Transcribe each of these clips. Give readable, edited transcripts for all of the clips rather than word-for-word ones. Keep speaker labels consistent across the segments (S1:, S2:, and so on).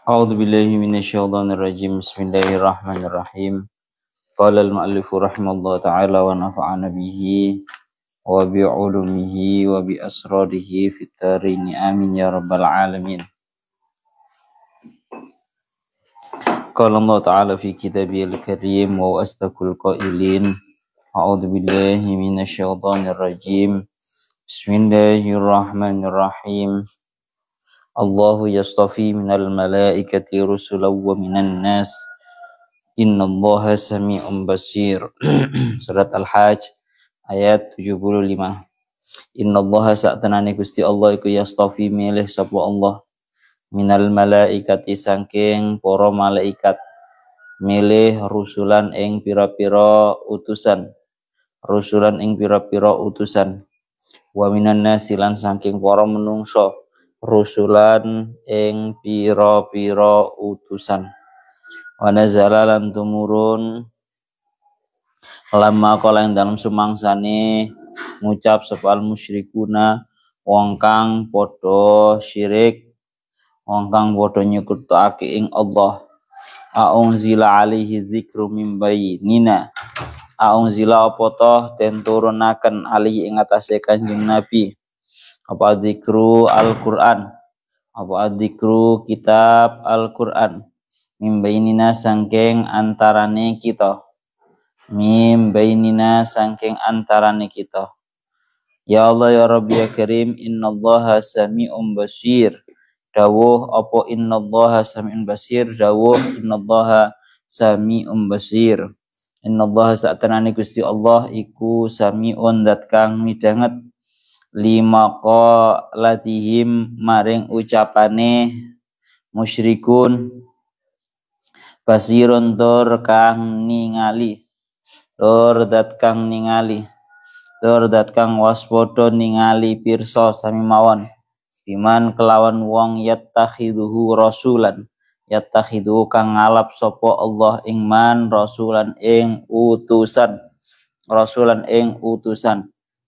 S1: A'udzu billahi minasyaitonir rajim. Bismillahirrahmanirrahim. Qala al-mu'allif rahimallahu ta'ala wa nafa'ana bihi wa bi 'ulumihi wa bi asrarihi fit dharain. Amin ya rabbal alamin. Qala Allah ta'ala fi kitabihil karim wa astaqul qailin. A'udzu billahi minasyaitonir rajim. Bismillahirrahmanirrahim. Allahu yastafi minal malaikati rusulan wa minan nas. Innallaha sami'un basir. Surat Al-Hajj ayat 75. Innallaha sa'tanani Gusti Allah iku yastafi milih sapa Allah minal malaikati saking para malaikat, milih rusulan ing pira-pira utusan, wa minan nasi lan saking para menungso, rusulan ing pira-pira utusan. Wa nazala lan tumurun lamma kala ing dalam sumangsane ngucap sepal musyrikuna wong kang padha syirik, wong kang padha nyekutuake ing Allah. Aunzila alaihi dzikru min bainina. Aunzila apa toh den turunaken alaihi ing atase Kanjeng Nabi apa dzikru Al-Qur'an, apa dzikru kitab Al-Qur'an, mim bainina sangking antarane kita, ya Allah ya Rabbi ya Karim. Innallaha sami'un basir. Dawuh apa innallaha sami'un basir, dawuh innallaha sami'un basir. Innallaha sa'tanani Gusti Allah iku sami'un dat kang midanget lima qalatihim maring ucapane musyrikun, basirun tur kang ningali, tur dat kang waspada ningali pirsa sami mawon biman kelawan wong yattakhiduhu rasulan, yattakhidu kang ngalap sapa Allah ing man rasulan ing utusan,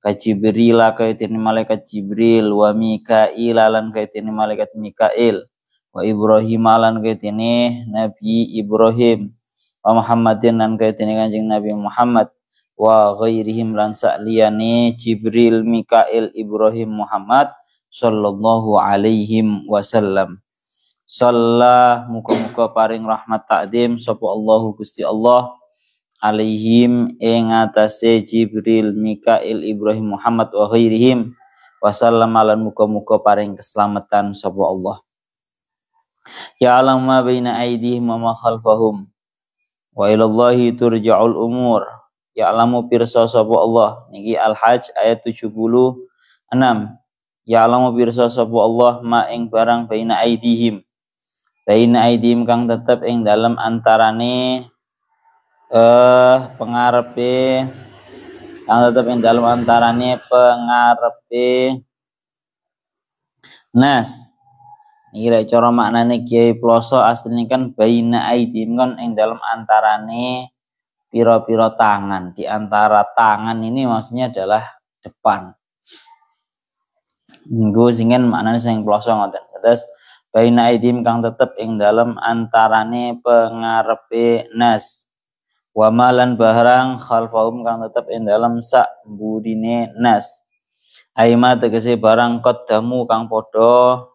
S1: ka Jibril kaitine malaikat Jibril, wa Mikail lan kaitine malaikat Mikail, wa Ibrahim lan kaitine Nabi Ibrahim, wa Muhammadin lan kaitine Kanjeng Nabi Muhammad, wa ghairihim lan sakliyane Jibril, Mikail, Ibrahim, Muhammad sallallahu alaihim wasallam. Shalla muga-muga paring rahmat takdim sapa Allahu Gusti Allah alaihim ing atase Jibril, Mikail, Ibrahim, Muhammad wa ghairihim wasallam lan muga-muga paring keselamatan sapa Allah. Ya alam ma baina aydihim wa ma khalfahum wa ilallahi turja'ul umur. Ya alamu pirsa sapa Allah. Niki Al-Hajj ayat 76. Ya alamu pirsa sapa Allah ma ing barang baina aydihim kang tetep ing dalam antarane pengarepe nas. Iki lek cara maknane Kiai Ploso asline kan baina aidin kan ing dalam antarane pira-pira tangan. Di antara tangan ini maksudnya adalah depan. Nggo singen maknane sing Ploso ngoten. Terus baina aidin kang tetep ing dalam antarane pengarepe nas. Wa malan barang khalfahum kang tetep ing dalam sak budine nas. Aima tegese barang qaddamu kang padha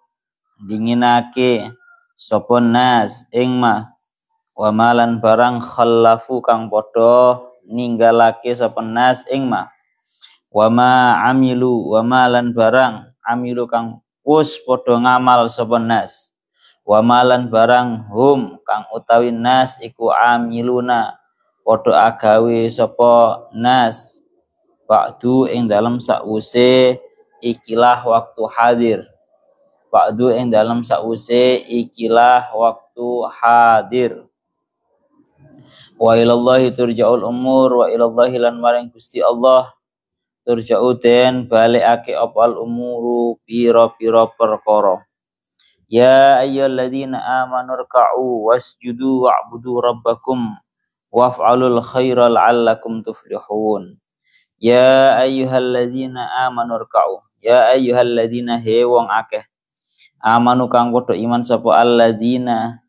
S1: dinginake sapa nas ing ma. Wa malan barang khallafu kang padha ninggalake sapa nas ing ma. Wa malan barang amilu kang wis padha ngamal sapa nas. Wa malan barang hum kang utawi nas iku amiluna padha agawe sapa nas ba'du ing dalam sakwuse ikilah waktu hadir. Ba'du ing dalam sakwuse ikilah waktu hadir. Wa ilallahi turja'ul umur. Wa ilallahi lan maring Gusti Allah turja'u den balikake opal umuru pira-pira perkara. Ya ayyuhalladzina amanu rka'u wasjudu wa'budu rabbakum waf'alul khaira la'allakum tuflihun. Ya ayyuhalladzina amanu rka'u. Ya ayyuhalladzina he wong akeh amanu kang padha iman sapa alladzina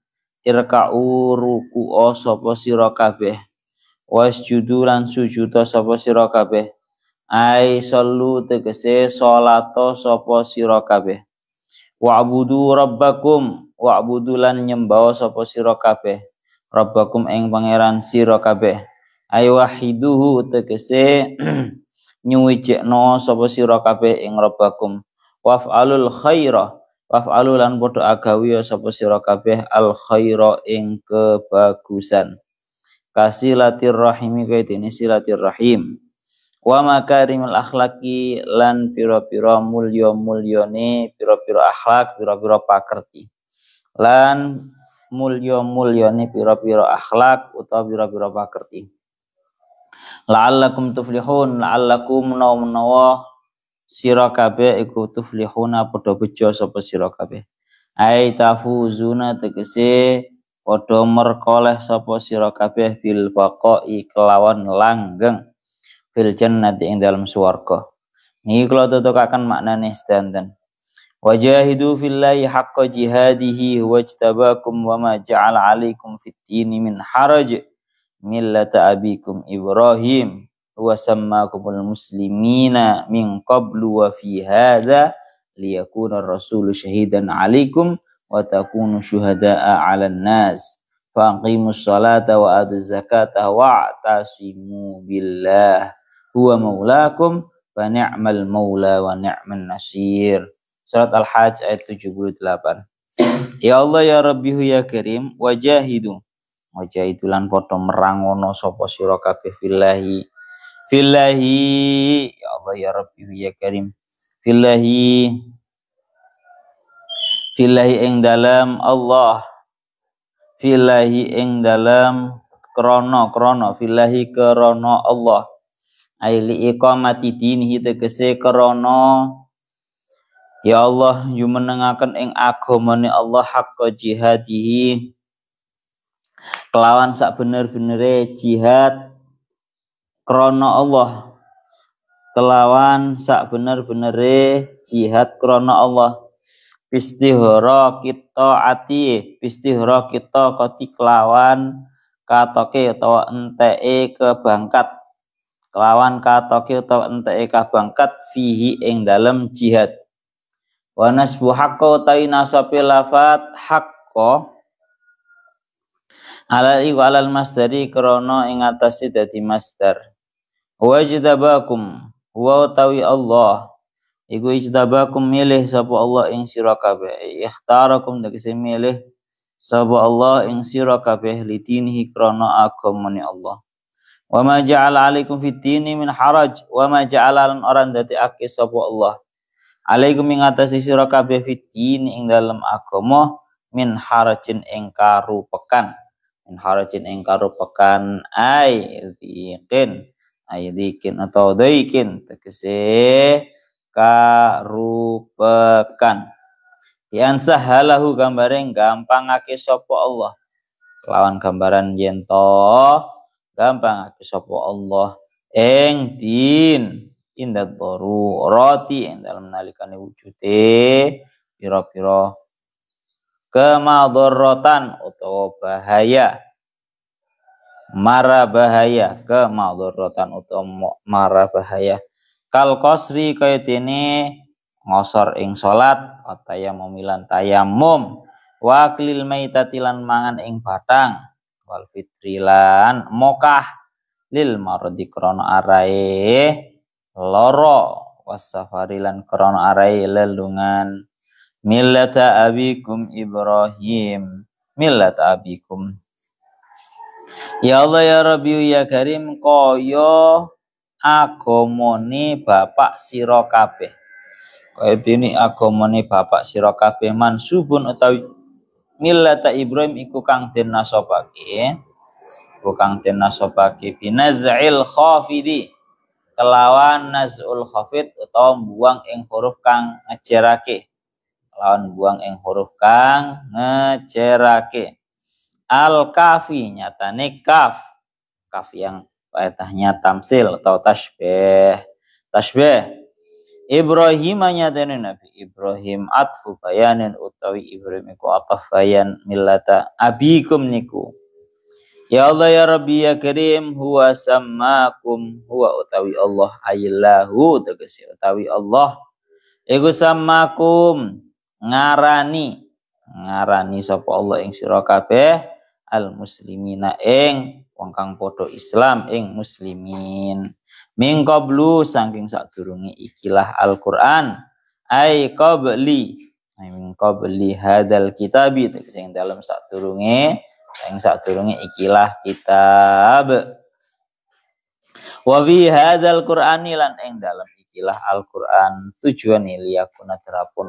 S1: irka'u ruku'a sapa sira kabeh wasjudu lan sujuda sapa sira kabeh ai sallu tegese salato sapa sira kabeh wa'budu rabbakum wa'budu lan nyembah sapa sira kabeh rabbakum ing pangeran sira kabeh ai wahiduhu tegese nyuwijekno sapa sira kabeh ing rabbakum waf'alul khaira waf'alu lan padha agawi sapa sira kabeh al khaira ing kebagusan kasilatir rahimi kaitene silatir rahim wa makarimul akhlaqi lan pira-pira mulya-mulyane pira-pira akhlak pira-pira pakerti lan mulya-mulyane pira-pira akhlak utawa pira-pira pakerti la'allakum tuflihun la'allakum menawa sira kabeh iku tuflihuna padha bejo sapa sira kabeh ai tafuzuna tegese padha merkoleh sapa sira kabeh bil baqai kelawan langgeng fil jannati ing dalam swarga niki kula tutukaken maknane sedanten wajahidu fillahi haqqa jihadihi wajtabakum wama ja'ala 'alaikum fid dini min haraj millata abikum Ibrahim wa sammakumul muslimina min qablu wa fi hadza liyakuna ar-rasulu syahidan 'alaikum wa takunu syuhada'a 'alan nas fa aqimus salata wa atuz zakata wa'tasimu billah huwa maulakum fa ni'mal maula wa ni'man nasir. Surat Al-Hajj ayat 78. Ya Allah ya Rabbihu ya Karim wajahidu lan padha merangono sapa sira kabeh fillahi ya Allah ya Rabbihu ya Karim fillahi ing dalam Allah fillahi ing dalam krana fillahi krana Allah aili iqamati dinihi tegese krana ya Allah jumenengaken ing agamane Allah haqqa jihadihi kelawan sak bener-benere jihad krana Allah kelawan sak bener-benere jihad krana Allah pistihara kita koti kelawan katoke utawa enteke kebangkat kelawan katoke utawa enteke kabangkat fihi ing dalem jihad wa nasbu haqqo utawi nasabe lafat haqqo alal masdari krana ing atase dadi masdar wajdabakum wa utawi Allah iku ijdabakum milih sapa Allah ing sira kabeh ikhtarakum tegese milih sapa Allah ing sira kabeh lidinihi krana agamane Allah wa ma ja'ala 'alaikum fid dini min haraj wa ma ja'ala lan ora ndadekake sapa Allah alaikum ing atase sira kabeh fid dini ing dalem agama min harajin ing karupekan dikin atau daikin tegese karupekan yan sahalahu gambareng gampangake sapa Allah kelawan gambaran yen to gampangake sapa Allah ing din inda darurati ing dalam nalikane wujude pira-pira kemadharratan utawa bahaya mara bahaya kemadharratan utawa mara bahaya kal qasri kaya dene ngosor ing salat tayammumilan tayammum wa aklil maitati lan mangan ing batang wal fitrilan mokah lil mardi krana arae loro wasafarilan krana arae lelungan millata abikum Ibrahim millata abikum ya Allah ya Rabbi ya Karim kaya agamane bapak sira kabeh kaya dene agamane bapak sira kabeh mansubun utawi millata Ibrahim iku kang den nasabake binaz'il khafidi kelawan naz'ul khafid utawa buang ing huruf kang ngejerake al kafi nyatane kaf yang faedahnya tamsil atau tasbih Ibrahim nyatane Nabi Ibrahim atfu bayanin utawi Ibrahim iku ataf bayan millata abikum niku. Ya Allah ya Rabbi ya Karim huwa sammakum huwa utawi Allah ayillahu tegese utawi Allah iku sammakum ngarani sapa Allah ing sira kabeh al muslimina ing wong kang padha Islam ing muslimin min qablu saking sadurunge ikilah Al-Qur'an ai qabli min qabli hadzal kitabi sing dalam sadurunge ikilah kitab wa fi hadzal qur'ani lan ing dalam ikilah Al-Qur'an tujuane liyakuna terapun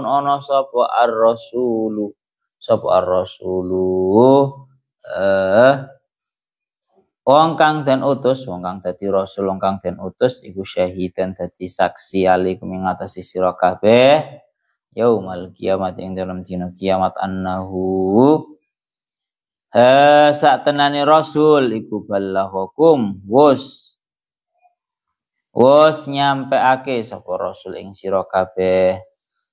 S1: ono sapa ar-rasulu wong kang den utus wong kang dadi rasul wong kang den utus iku syahidan dadi saksi alaikum ing atase sira kabeh yaumal kiamat ing dalam dina kiamat annahu sak tenane rasul iku balaghakum wus nyampeake sapa rasul ing sira kabeh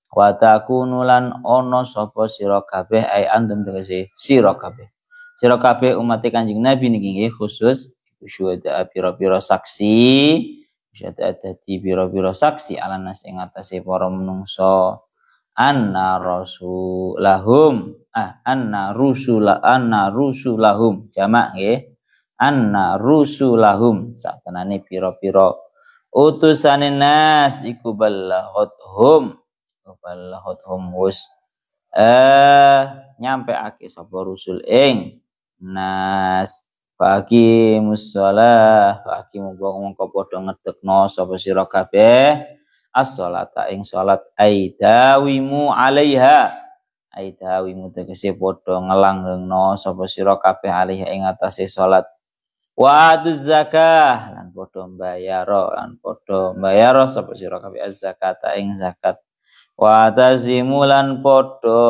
S1: wa takunu lan ono sapa sira kabeh ai antum tegese sira kabeh umat Kanjeng Nabi niki nggih khusus iku syuhada pira-pira saksi syuhada dadi pira-pira saksi ala nas ing atase para menungso anna rusulahum jamak nggih anna rusulahum satenane pira-pira utusane nas iku ballaghatuhum wus nyampeake sapa rusul ing nas bagi musholah bagi mongko padha ngedekno sapa sira kabeh as-sholata ing salat aidawimu alaiha aidawimu tegese padha ngelanggengno sapa sira kabeh alaiha ing atase salat wa zakah lan padha mbayar sapa sira kabeh az-zakata ing zakat wa tazimulan padha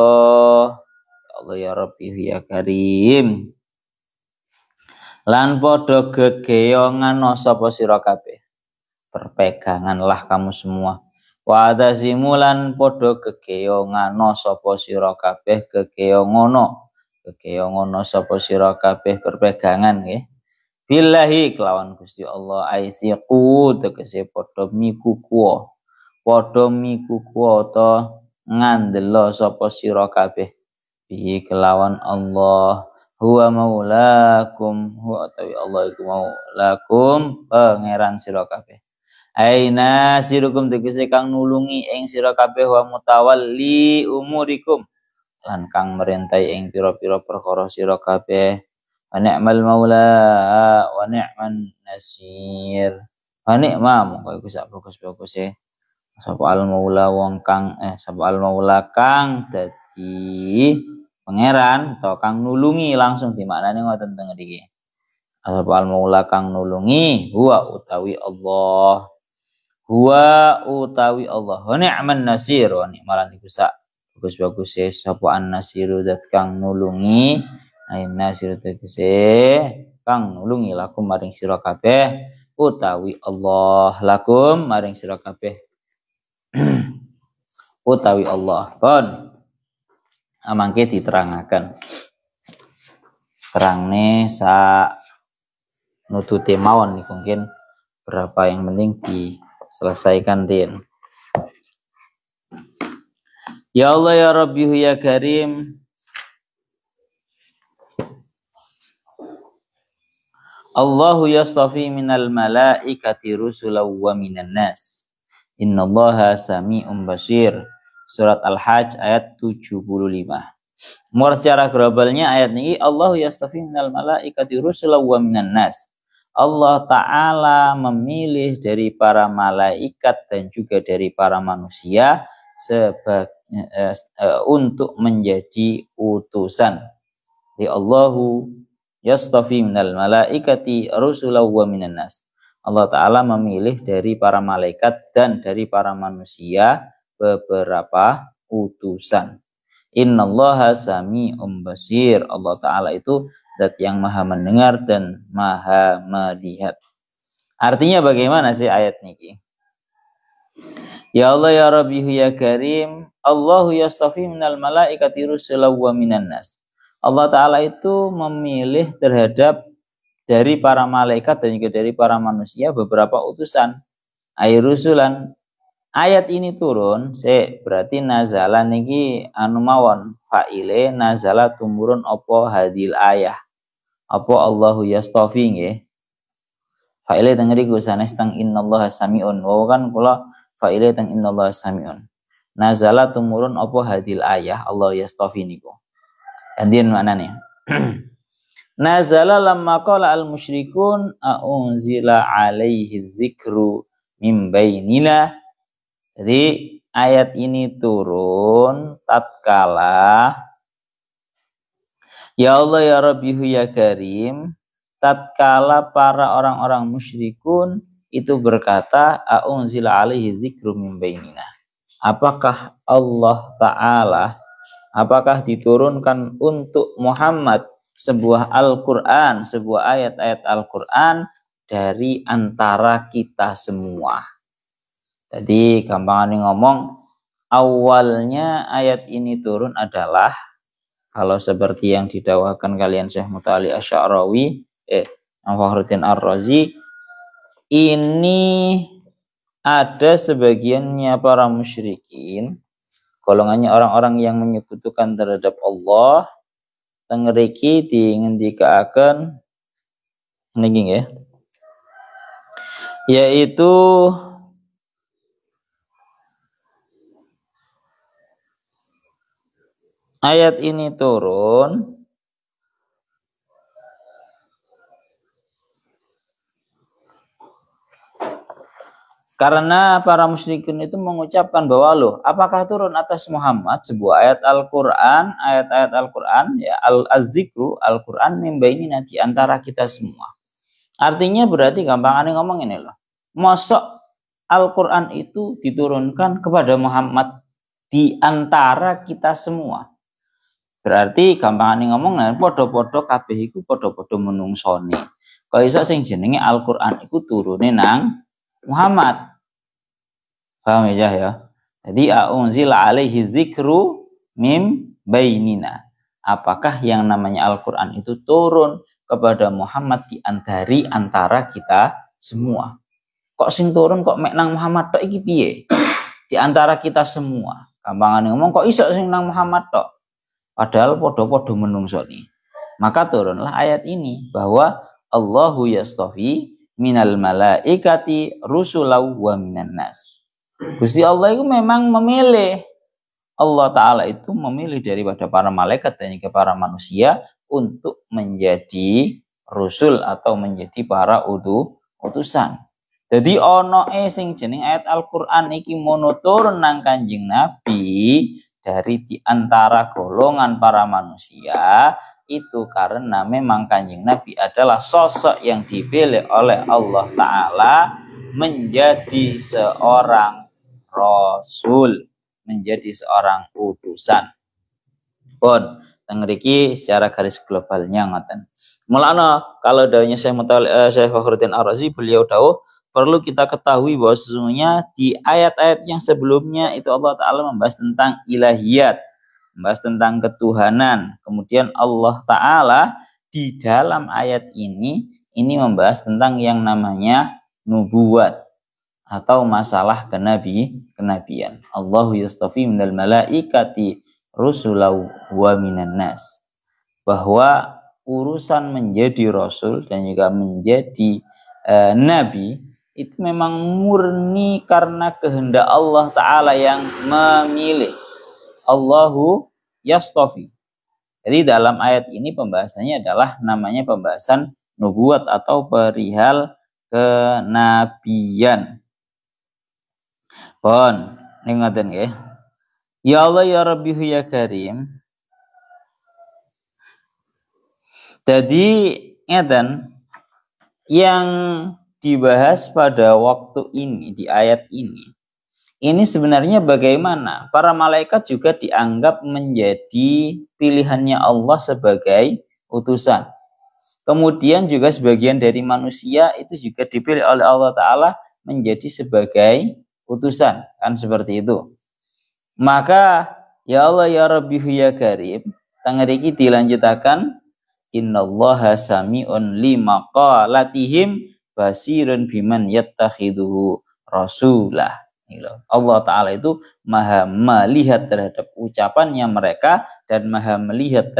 S1: Allah ya Rabbi ya Karim lan padha gegeyongan sapa sira kabeh berpeganganlah kamu semua wa tazimulan padha gegeyongan sapa sira kabeh gegeyongono sapa sira kabeh berpegangan nggih billahi kelawan Gusti Allah aisiqu tegese padha mikukuwa ta ngandelo sapa sira kabeh bihi kelawan Allah huwa maulakum huwa tawi Allah iku maulakum pangeran sira kabeh aina sirukum tegese kang nulungi ing sira kabeh wa mutawalli umurikum lan kang merintai ing pira-pira perkara sira kabeh wa ni'mal maula wa ni'man nasir wa ni'ma mongko iku sak bagus-baguse sapa al maula wong kang sapa al maula kang dadi pangeran atau kang nulungi langsung dimaknani ngoten teng mriki. Al maula kang nulungi huwa utawi Allah. Wa ni'man nasir wa ni'malan iku sak bagus-bagus sapa an-nasiru dat kang nulungi ain nasiru tegese kang nulungi lakum maring sira kabeh utawi Allah lakum maring sira kabeh utawi Allah pun amangke diterangaken terangne sa nutute mawon niku mungkin berapa yang penting diselesaikan din. Ya Allah ya Rabbi ya Karim Allahu yastafi minal malaikati rusulan wa minan nas innallaha sami'un basir. Surat Al-Hajj ayat 75. Mur secara globalnya ayat ini Allah yastafi minal malaikati rusulan wa minan nas. Allah Ta'ala memilih dari para malaikat dan juga dari para manusia untuk menjadi utusan. Di Allahu yastafi minal malaikati rusulan wa minan nas. Allah Ta'ala memilih dari para malaikat dan dari para manusia beberapa utusan. Innallaha sami'un basir. Allah Ta'ala itu zat yang maha mendengar dan maha melihat. Artinya bagaimana sih ayat niki? Ya Allah ya Rabbi ya Karim, Allahu yastafi minal malaikati rusulan wa minan nas. Allah Ta'ala itu memilih terhadap dari para malaikat dan juga dari para manusia beberapa utusan. Rusulan. Ayat ini turun, berarti nazala niki anu mawon fa'ile nazala tumurun opo hadil ayah. Apa Allahu yastafi nggih. Fa'ile teng riku sanes teng innallaha samiun. Wa kan kula fa'ile teng innallaha samiun. Nazala tumurun opo hadil ayah Allah yastafi niku. Andien maknane. Nazala lamma qala al musyrikun a'unzila alaihi dzikru mim bainina. Jadi ayat ini turun tatkala ya Allah ya Rabbihu ya Karim, tatkala para orang-orang musyrikun itu berkata a'unzila alaihi dzikru min bainina. Apakah Allah Ta'ala diturunkan untuk Muhammad sebuah Al-Qur'an, sebuah ayat-ayat Al-Qur'an dari antara kita semua. Jadi gampang ngomong, awalnya ayat ini turun adalah kalau seperti yang didakwakan kalian Syekh Muta'ali Asy'arawi, Fakhruddin Ar-Razi, ini ada sebagiannya para musyrikin, golongannya orang-orang yang menyekutukan terhadap Allah, tengeriki dingendikaaken niki nggih, yaitu ayat ini turun karena para musyrikin itu mengucapkan bahwa loh, apakah turun atas Muhammad sebuah ayat Al-Qur'an, ayat-ayat Al-Qur'an ya al-zikru Al-Qur'an min bainina di antara kita semua. Artinya berarti gampangane ngomong ini loh. Mosok Al-Qur'an itu diturunkan kepada Muhammad di antara kita semua. Berarti gampangane ngomong nah padha-padha kabeh iku padha-padha menungsone. Kok iso sing jenenge Al-Qur'an iku turune nang Muhammad. Paham ya? Jadi a'unzila alaihi dzikru mim bainina. Apakah yang namanya Al-Qur'an itu turun kepada Muhammad dari antara kita semua? Kok sing turun kok mek nang Muhammad tok iki piye? Di antara kita semua. Gampangane ngomong kok iso sing nang Muhammad tok? Padahal podo-podo menungsoni. Maka turunlah ayat ini bahwa Allahu yastafi minal malaikati rusulau wa minan nas. Gusti Allah itu memang memilih. Allah Ta'ala itu memilih daripada para malaikat dan juga para manusia untuk menjadi rusul atau menjadi para utusan. Jadi ono sing jeneng ayat Al-Qur'an iki monoturun nang Kanjeng Nabi dari di antara golongan para manusia itu karena memang Kanjeng Nabi adalah sosok yang dipilih oleh Allah Ta'ala menjadi seorang rasul, menjadi seorang utusan. Pun tengriki secara garis globalnya ngoten. Mulane kalau dawuhnya Syekh Fakhruddin Ar-Razi, beliau dawuh perlu kita ketahui bahwa sesungguhnya di ayat-ayat yang sebelumnya itu Allah Ta'ala membahas tentang ilahiyat, membahas tentang ketuhanan. Kemudian Allah Ta'ala di dalam ayat ini membahas tentang yang namanya nubuwat atau masalah kenabian. Allahu yastafi minal malaikati rusulau wa minan nas. Bahwa urusan menjadi rasul dan juga menjadi nabi itu memang murni karena kehendak Allah Ta'ala yang memilih. Allahu yastafi. Jadi dalam ayat ini pembahasannya adalah namanya pembahasan nubuat atau perihal kenabian. Pon, ningaten nggih. Ya Allah ya Rabbihu ya Karim. Jadi ngeten yang dibahas pada waktu ini di ayat ini sebenarnya bagaimana para malaikat juga dianggap menjadi pilihannya Allah sebagai utusan. Kemudian juga sebagian dari manusia itu juga dipilih oleh Allah Ta'ala menjadi sebagai utusan. Kan seperti itu. Maka ya Allah ya Rabbi ya Karim, tangeriki dilanjutakan innallaha sami'un lima qalatihim basirun biman yattakhiduhu rasulah. Allah Ta'ala itu maha melihat terhadap ucapannya mereka dan maha melihat,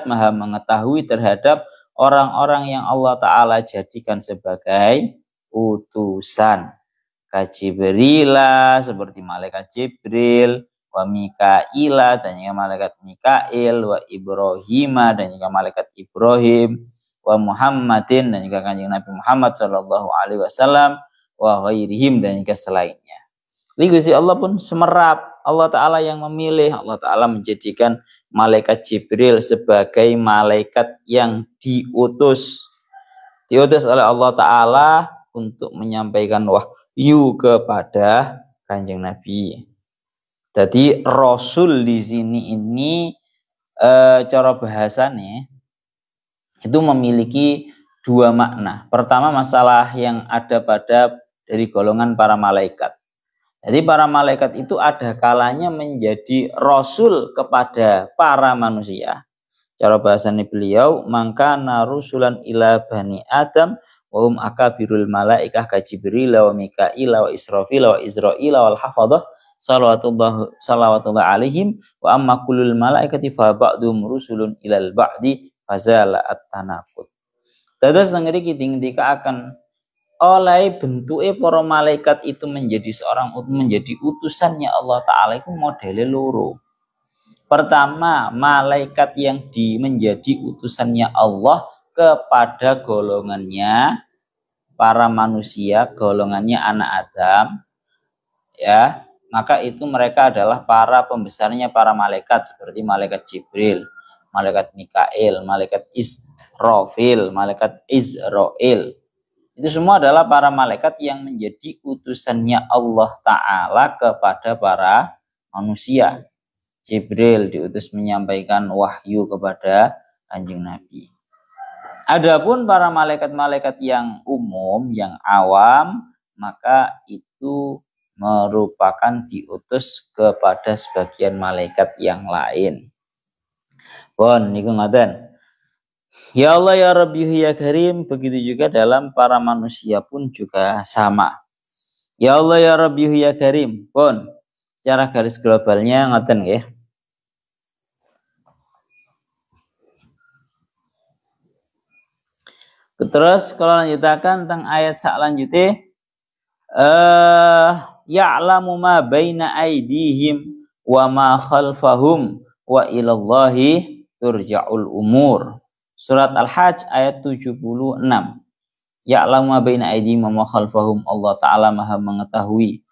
S1: maha mengetahui terhadap orang-orang yang Allah Ta'ala jadikan sebagai utusan. Jibrila seperti malaikat Jibril, wa Mikaila dan juga malaikat Mikail, wa Ibrahima dan juga malaikat Ibrahim, wa Muhammadin dan juga kanjeng Nabi Muhammad Shallallahu Alaihi Wasallam, wa ghairihim dan juga selainnya. Gusti Allah pun semerap, Allah Ta'ala yang memilih, Allah Ta'ala menjadikan malaikat Jibril sebagai malaikat yang diutus oleh Allah Ta'ala untuk menyampaikan wahyu kepada kanjeng Nabi. Jadi Rasul di sini ini cara bahasanya itu memiliki dua makna. Pertama masalah yang ada pada dari golongan para malaikat. Jadi para malaikat itu ada kalanya menjadi rasul kepada para manusia. Cara bahasanya beliau, maka narusulan ila bani Adam wa hum akabirul malaikah ka Jibril wa Mikail wa Israfil wa Izrail wal hafadhah salawatullah alaihim wa amma kullul malaikati fa ba'dhum rusulun ilal ba'di fazala at-tanaqud. Dados nangri kiting-tika akan oleh bentuknya para malaikat itu menjadi utusannya Allah Ta'ala itu modelnya loro. Pertama, malaikat yang menjadi utusannya Allah kepada golongannya para manusia, golongannya anak Adam, ya, maka itu mereka adalah para pembesarnya para malaikat seperti malaikat Jibril, malaikat Mikail, malaikat Israfil, malaikat Izrail. Itu semua adalah para malaikat yang menjadi utusannya Allah Ta'ala kepada para manusia. Jibril diutus menyampaikan wahyu kepada kanjeng Nabi. Adapun para malaikat-malaikat yang umum, yang awam, maka itu merupakan diutus kepada sebagian malaikat yang lain. Bon, niku ngaten. Ya Allah ya Rabbi ya Karim, begitu juga dalam para manusia pun juga sama. Ya Allah ya Rabbi ya Karim, pun secara garis globalnya ngaten nggih. Terus kalau lanjutakan tentang ayat selanjutnya, ya'lamu ma baina aydihim wa ma khalfahum wa ilallahi turja'ul umur. Surat Al-Hajj ayat 76. Ya'lamu ma baina aydihim wa ma khalfahum. Allah Ta'ala maha mengetahui.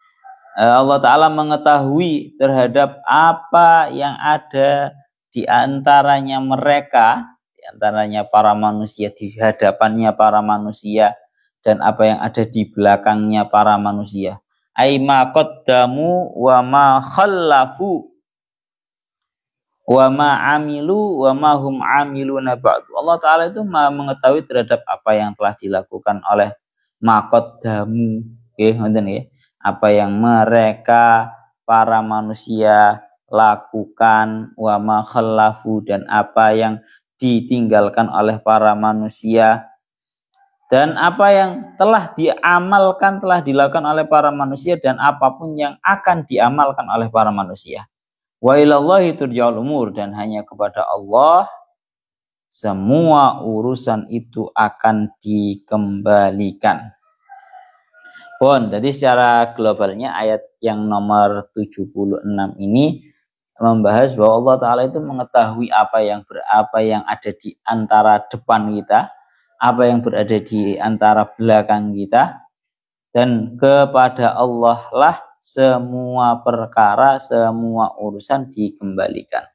S1: Allah Ta'ala mengetahui terhadap apa yang ada di antaranya mereka, di antaranya para manusia, di hadapannya para manusia, dan apa yang ada di belakangnya para manusia. Aima qaddamu wa ma khallafu wa ma amilu wa ma hum amiluna ba'du. Allah Ta'ala itu maha mengetahui terhadap apa yang telah dilakukan oleh ma qaddamu, apa yang mereka para manusia lakukan, wa ma khallafu, dan apa yang ditinggalkan oleh para manusia, dan apa yang telah diamalkan, telah dilakukan oleh para manusia, dan apapun yang akan diamalkan oleh para manusia. Wa ilallahi turja'ul umur, dan hanya kepada Allah semua urusan itu akan dikembalikan. Bon, jadi secara globalnya ayat yang nomor 76 ini membahas bahwa Allah Ta'ala itu mengetahui apa yang ada di antara depan kita, apa yang berada di antara belakang kita, dan kepada Allah lah semua perkara, semua urusan dikembalikan.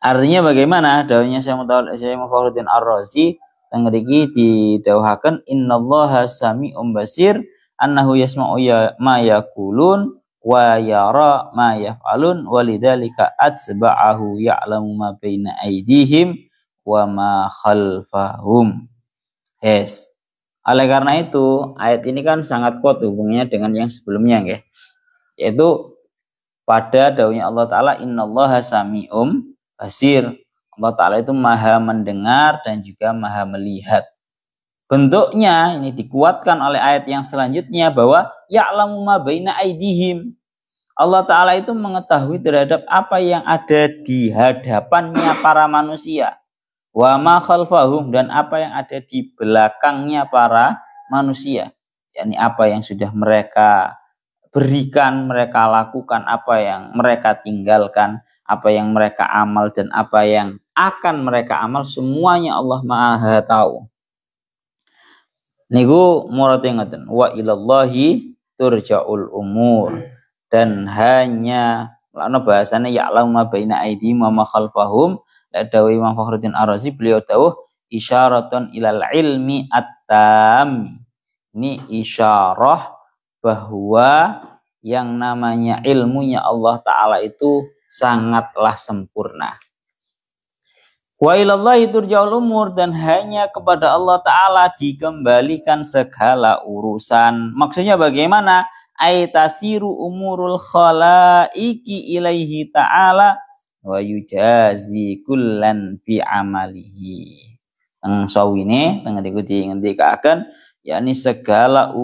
S1: Artinya bagaimana? Dawuhnya Syekh Mufakhruddin Ar-Razi tengriki didhawuhaken innallaha sami'un basir annahu yasma'u ma yaqulun wa yara ma yaf'alun walidzalika atsba'ahu ya'lamu ma baina aydihim wa ma khalfahum. Yes. Oleh karena itu, ayat ini kan sangat kuat hubungannya dengan yang sebelumnya ya. Yaitu pada dawuhnya Allah Ta'ala, innallaha sami'um basir. Allah Ta'ala itu maha mendengar dan juga maha melihat. Bentuknya ini dikuatkan oleh ayat yang selanjutnya bahwa ya'lamu ma baina aidihim. Allah Ta'ala itu mengetahui terhadap apa yang ada di hadapannya para manusia. Wa ma khalfahum, dan apa yang ada di belakangnya para manusia. yakni apa yang sudah mereka berikan, mereka lakukan, apa yang mereka tinggalkan, apa yang mereka amal, dan apa yang akan mereka amal, semuanya Allah Maha tahu. Niku murate ngoten, wa ilallahi turja'ul umur, dan hanya lana bahasane ya'lamu ma baina aydihim wa ma khalfahum. Dawi Imam Fakhruddin Ar-Razi, beliau tahu isyaratun ilal ilmi at-tam. Ini isyarah bahwa yang namanya ilmunya Allah Ta'ala itu sangatlah sempurna. Wa ilallahi turja'ul umur, dan hanya kepada Allah Ta'ala dikembalikan segala urusan. Maksudnya bagaimana? Aitasiru umurul khalaiki ilaihi ta'ala wa yujazi kullan bi amalihi. Teng sawine teng diikuti ngendikaken, yakni segala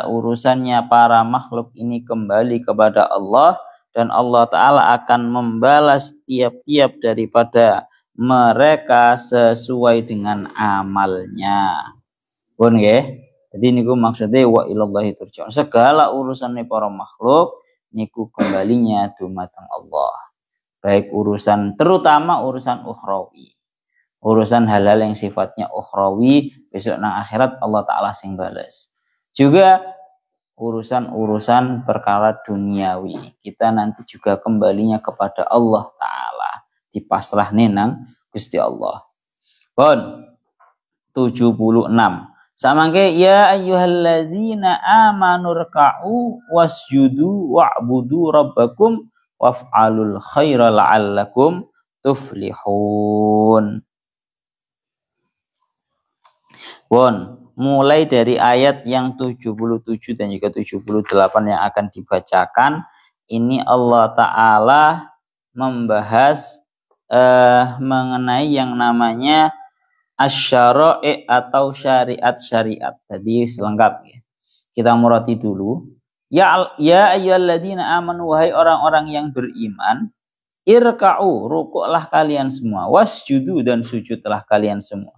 S1: urusannya para makhluk ini kembali kepada Allah, dan Allah Ta'ala akan membalas tiap-tiap daripada mereka sesuai dengan amalnya. Pun nggih. Jadi niku maksudnya wa ilallahi turja'un. Segala urusannya para makhluk niku kembalinya dumateng Allah. Baik urusan, terutama urusan ukhrawi. Urusan halal yang sifatnya ukhrawi, besok nang akhirat Allah Ta'ala sing bales. Juga urusan-urusan perkara duniawi, kita nanti juga kembalinya kepada Allah Ta'ala, dipasrah nang Gusti Allah. Pun 76. Samangke ya ayyuhalladzina amanu rka'u wasjudu wa'budu rabbakum waf'alul khaira la'allakum tuflihun. Pun mulai dari ayat yang 77 dan juga 78 yang akan dibacakan, ini Allah Ta'ala membahas mengenai yang namanya asy-syara'i atau syariat-syariat. Tadi selengkapnya. Kita murati dulu. Ya ayyuhalladzina amanu, wahai orang-orang yang beriman, irka'u, rukuklah kalian semua, wasjudu, dan sujudlah kalian semua.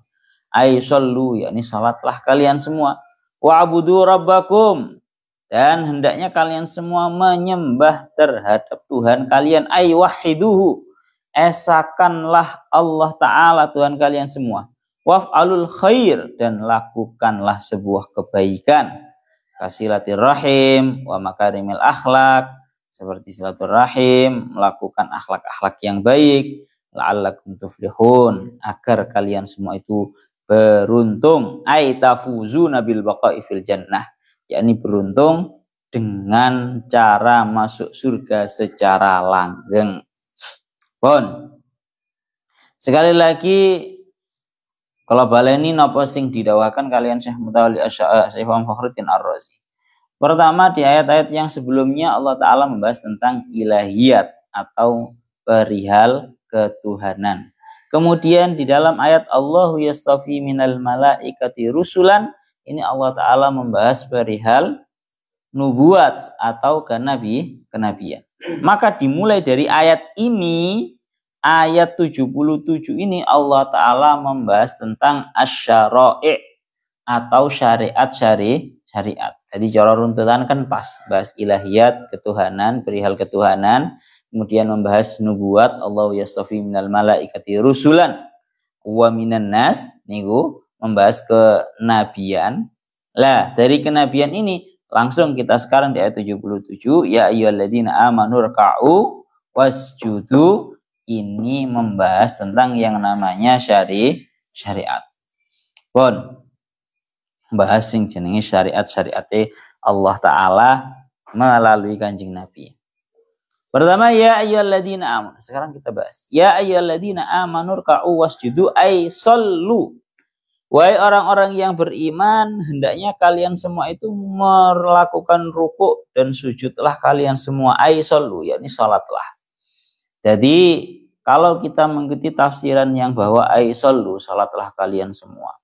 S1: Ay sallu, yakni salatlah kalian semua. Wa'budu rabbakum, dan hendaknya kalian semua menyembah terhadap Tuhan kalian. Ay wahiduhu, esakanlah Allah Ta'ala Tuhan kalian semua. Waf'alul khair, dan lakukanlah sebuah kebaikan. Kasilatirrahim wa makarimil akhlak, seperti silaturahim, melakukan akhlak-akhlak yang baik. La'allakum tuflihun, agar kalian semua itu beruntung. Ay tafuzuna bil baqa'i fil jannah, yakni beruntung dengan cara masuk surga secara langgeng. Pun sekali lagi, kalau baleni napa sing didawakan kalian Syekh Mutawalli Asy'ari, Syekh Imam Fakhruddin Ar-Razi. Pertama, di ayat-ayat yang sebelumnya Allah Ta'ala membahas tentang ilahiyat atau perihal ketuhanan. Kemudian di dalam ayat Allahu yastafi minal malaikati rusulan, ini Allah Ta'ala membahas perihal nubuat atau kenabian. Maka dimulai dari ayat ini, ayat 77 ini Allah Ta'ala membahas tentang asy-syara'i atau syariat. Jadi cara runtutan kan pas, bahas ilahiyat, ketuhanan, perihal ketuhanan, kemudian membahas nubuat, Allahu yastafi minal malaikati rusulan wa minan nas, niku membahas kenabian. Lah, dari kenabian ini langsung kita sekarang di ayat 77, ya ayyuhalladzina amanu rka'u wasjudu, ini membahas tentang yang namanya syariat. Pun bahas sing jenenge syariat-syariate Allah Ta'ala melalui Kanjeng Nabi. Pertama, ya ayyuhalladzina amanu. Sekarang kita bahas. Ya ayyuhalladzina amanu ruk'u wasjudu ay sallu. Wahai orang-orang yang beriman, hendaknya kalian semua itu melakukan ruku dan sujudlah kalian semua. Ay sallu, yakni salatlah. Jadi kalau kita mengikuti tafsiran yang bahwa ay sallu, salatlah kalian semua.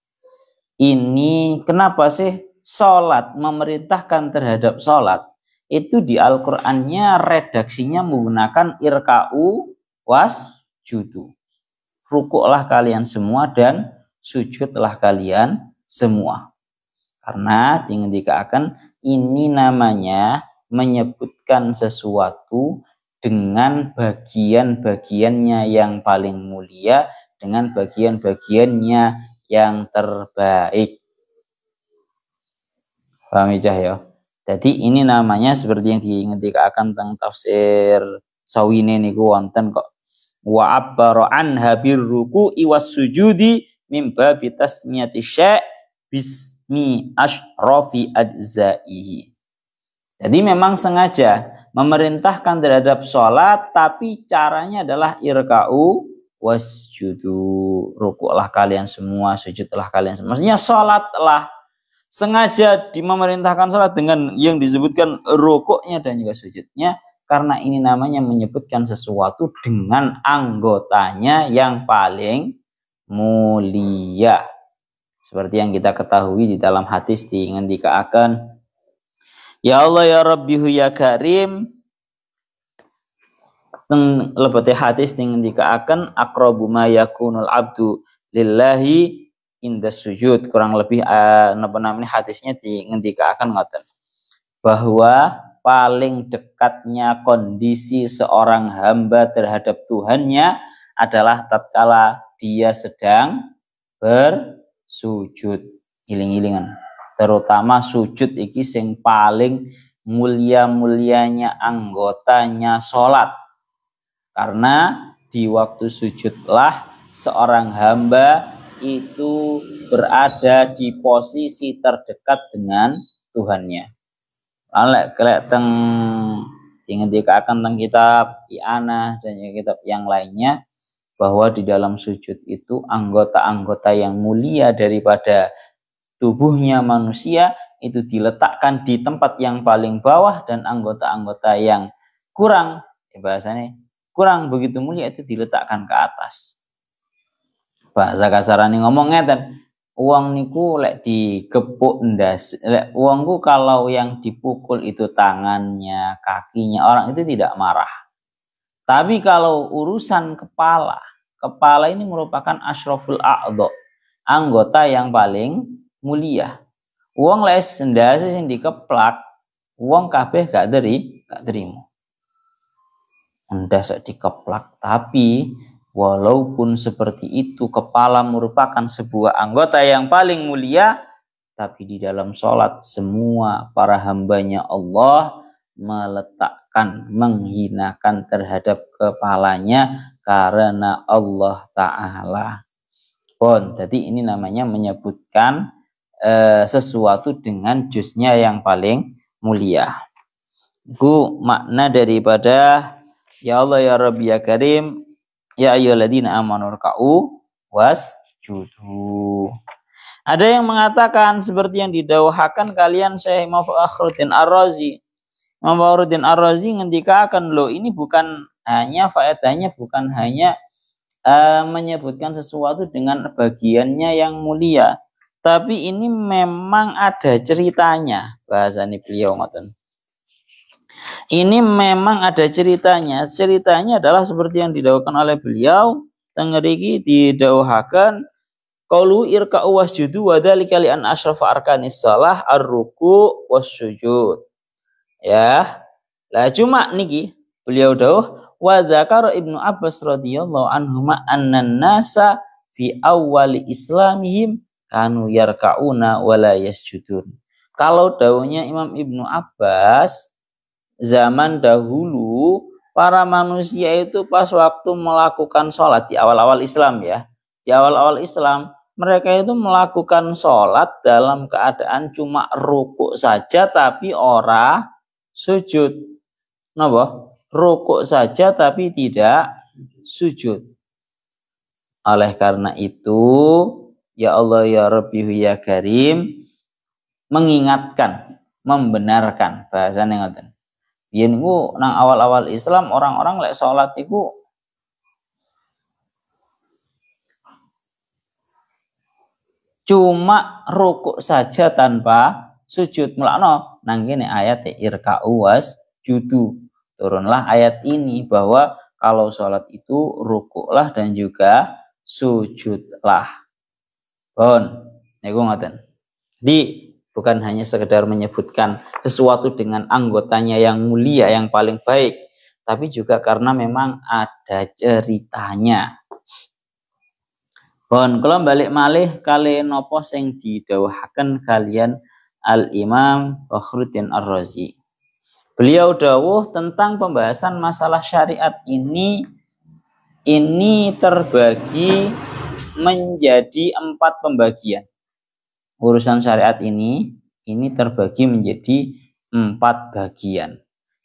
S1: Ini kenapa sih salat memerintahkan terhadap salat? Itu di Al-Qur'annya redaksinya menggunakan irka'u wasjudu. Rukuklah kalian semua dan sujudlah kalian semua. Karena dikatakan ini namanya menyebutkan sesuatu dengan bagian-bagiannya yang paling mulia, dengan bagian-bagiannya yang terbaik. Paham ya? Jadi ini namanya seperti yang dikatakan tentang tafsir Sawine niku wonten kok. Wa abbara anha birruku'i was-sujudi mim babi tasmiyati syai' bismi asyrafi ajzaihi. Jadi memang sengaja memerintahkan terhadap sholat, tapi caranya adalah irka'u wasjudu. Rukuklah kalian semua, sujudlah kalian semua. Maksudnya sholatlah. Sengaja memerintahkan sholat dengan yang disebutkan rukuknya dan juga sujudnya. Karena ini namanya menyebutkan sesuatu dengan anggotanya yang paling mulia. Seperti yang kita ketahui di dalam hadis dikatakan, ya Allah ya Rabbihu ya Karim. Lebete hadis dikatakan aqrabu ma yakunul abdu lillahi indas sujud. Kurang lebih hadisnya dikatakan ngoten bahwa paling dekatnya kondisi seorang hamba terhadap Tuhannya adalah tatkala dia sedang bersujud. Iling-ilingan. Terutama sujud iki sing paling mulia-mulianya anggotanya sholat. Karena di waktu sujudlah seorang hamba itu berada di posisi terdekat dengan Tuhannya. Kelek teng dikatakan tentang kitab I'anah dan kitab yang lainnya bahwa di dalam sujud itu anggota-anggota yang mulia daripada tubuhnya manusia itu diletakkan di tempat yang paling bawah dan anggota-anggota yang kurang bahasanya kurang begitu mulia itu diletakkan ke atas. Bahasa kasarane ngomong ngeten, uang niku lek digepuk ndas, lek uangku kalau yang dipukul itu tangannya, kakinya, orang itu tidak marah. Tapi kalau urusan kepala ini merupakan asyraful a'dha, anggota yang paling mulia. Uang les ndase sing dikeplak, uang kabeh gak terima. Ndas dikeplak, tapi walaupun seperti itu kepala merupakan sebuah anggota yang paling mulia, tapi di dalam sholat semua para hambanya Allah meletakkan, menghinakan terhadap kepalanya karena Allah Ta'ala. Jadi ini namanya menyebutkan sesuatu dengan juznya yang paling mulia. Itu makna daripada ya Allah ya Rabbi ya Karim, ya ayyuhalladzina amanu ruk'u wasjudu. Ada yang mengatakan seperti yang didawahkan kalian Syekh Fakhruddin Ar-Razi. Imam Fakhruddin Ar-Razi ngendikakan loh ini bukan hanya faedahnya bukan hanya menyebutkan sesuatu dengan bagiannya yang mulia, tapi ini memang ada ceritanya. Bahasanya beliau ngoten. Ini memang ada ceritanya. Ceritanya adalah seperti yang didawahkan oleh beliau. Tengeriki didawahkan qaulu irka'u wasjudu wa dzalika li an asyrafa arkanis shalah ar-ruku' wassujud. Ya. Lah cuma niki beliau dawuh wa dzakara Ibnu Abbas radhiyallahu anhuma annan nasa fi awwali islamihim kanu yarka'una wa la yasjudun. Kalau dawuhnya Imam Ibnu Abbas, zaman dahulu para manusia itu pas waktu melakukan sholat di awal-awal Islam ya. Di awal-awal Islam mereka itu melakukan sholat dalam keadaan cuma rukuk saja tapi ora sujud. Napa? rukuk saja tapi tidak sujud. Oleh karena itu, ya Allah ya Rabbi ya Karim, mengingatkan, membenarkan bahasane ngoten. Biyen niku nang awal-awal Islam orang-orang lek salat iku cuma rukuk saja tanpa sujud. Mulakno nang kene ayat irka'u was judu. Turunlah ayat ini bahwa kalau salat itu rukuklah dan juga sujudlah. Bon, niku ngoten. Jadi bukan hanya sekedar menyebutkan sesuatu dengan anggotanya yang mulia, yang paling baik, tapi juga karena memang ada ceritanya. Bon, kalau balik malih kali nopo sing didhawuhaken kalian Al-Imam Fakhruddin Ar-Razi. Beliau dawuh tentang pembahasan masalah syariat ini terbagi menjadi 4 pembagian. Urusan syariat ini terbagi menjadi 4 bagian.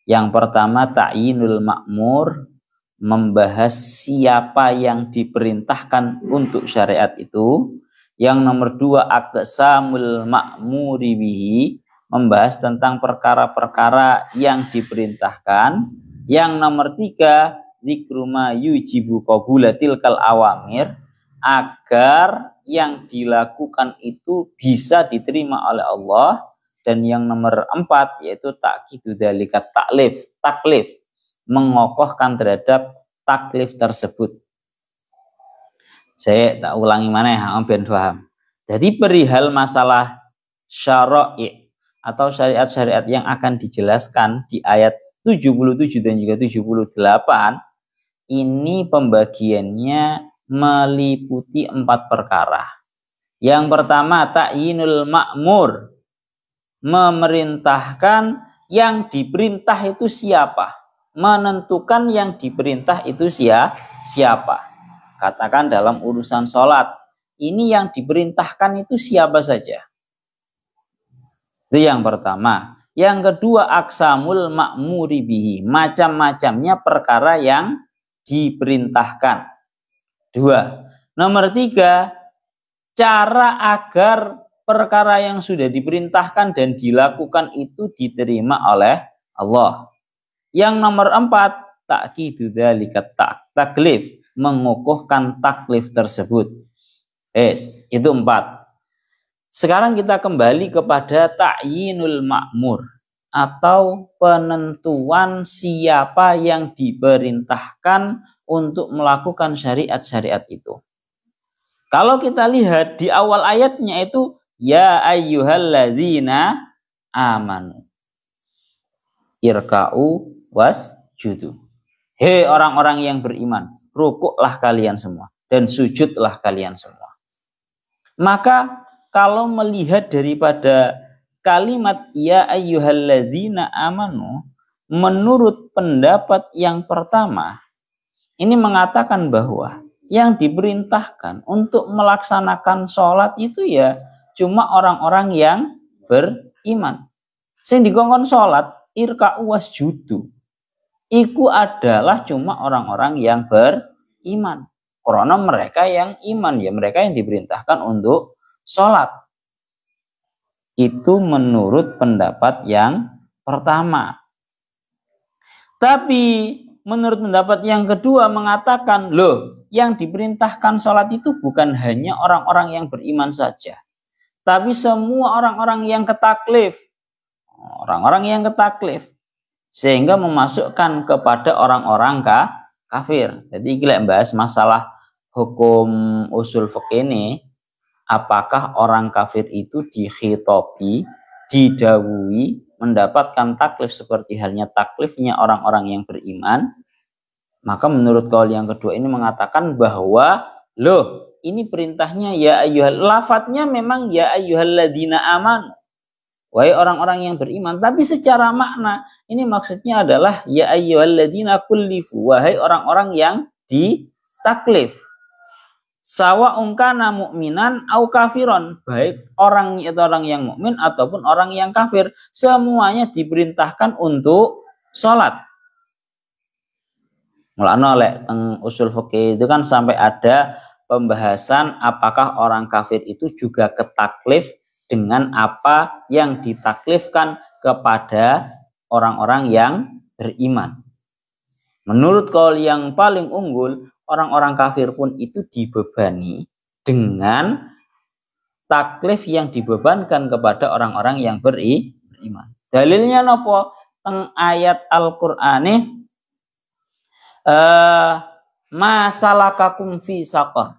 S1: Yang pertama ta'yinul ma'mur, membahas siapa yang diperintahkan untuk syariat itu. Yang nomor 2 aqsamul ma'muri bihi, membahas tentang perkara-perkara yang diperintahkan. Yang nomor 3 dzikru ma yujibu qabulatil kal awamir, agar yang dilakukan itu bisa diterima oleh Allah. Dan yang nomor 4 yaitu ta'kidu dzalika taklif, mengokohkan terhadap taklif tersebut. Saya tak ulangi mana ya, ben paham. Jadi perihal masalah syara'i atau syariat-syariat yang akan dijelaskan di ayat 77 dan juga 78, ini pembagiannya meliputi 4 perkara. Yang pertama ta'yinul ma'mur, memerintahkan yang diperintah itu siapa, menentukan yang diperintah itu siapa. Katakan dalam urusan sholat, ini yang diperintahkan itu siapa saja. Itu yang pertama. Yang kedua aqsamul ma'muri bihi, macam-macamnya perkara yang diperintahkan. 2. Nomor 3, cara agar perkara yang sudah diperintahkan dan dilakukan itu diterima oleh Allah. Yang nomor 4, ta'kidu dzalika taklif, mengukuhkan taklif tersebut. Itu 4. Sekarang kita kembali kepada ta'yinul ma'mur, atau penentuan siapa yang diperintahkan untuk melakukan syariat-syariat itu. Kalau kita lihat di awal ayatnya itu ya ayyuhalladzina amanu irka'u wasjudu. Hei orang-orang yang beriman, rukuklah kalian semua dan sujudlah kalian semua. Maka kalau melihat daripada kalimat ya ayyuhalladzina amanu, menurut pendapat yang pertama, ini mengatakan bahwa yang diperintahkan untuk melaksanakan sholat itu ya cuma orang-orang yang beriman. Sing dikongkon sholat irka'u wasjudu, iku adalah cuma orang-orang yang beriman. Karena mereka yang iman, ya mereka yang diperintahkan untuk sholat. Itu menurut pendapat yang pertama. Tapi menurut pendapat yang kedua mengatakan, loh, yang diperintahkan sholat itu bukan hanya orang-orang yang beriman saja, tapi semua orang-orang yang ketaklif. Orang-orang yang ketaklif, sehingga memasukkan kepada orang-orang kafir. Jadi kita bahas masalah hukum usul fikih ini, apakah orang kafir itu dikhitobi, didawui mendapatkan taklif seperti halnya taklifnya orang-orang yang beriman. Maka menurut kaul yang kedua ini mengatakan bahwa loh, ini perintahnya ya ayyuhal, lafadznya memang ya ayyuhalladzina amanu, wahai orang-orang yang beriman, tapi secara makna ini maksudnya adalah ya ayyuhalladzina kullifu, wahai orang-orang yang ditaklif. Sawa'un kana mu'minan au kafiron, baik orang itu orang yang mukmin ataupun orang yang kafir, semuanya diperintahkan untuk sholat. Mulane lek teng usul fikih itu kan sampai ada pembahasan apakah orang kafir itu juga ketaklif dengan apa yang ditaklifkan kepada orang-orang yang beriman. Menurut kaul yang paling unggul, orang-orang kafir pun itu dibebani dengan taklif yang dibebankan kepada orang-orang yang beriman. Dalilnya nopo? Teng ayat Al-Qur'ane masalakakum fi saqar.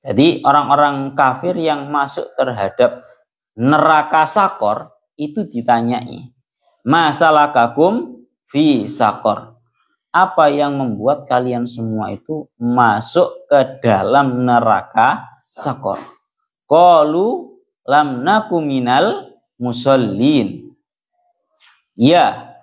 S1: Jadi orang-orang kafir yang masuk terhadap neraka sakor itu ditanyai, masalakakum fi saqar. Apa yang membuat kalian semua itu masuk ke dalam neraka sakor? Qalu lam naku minal musallin. Ya,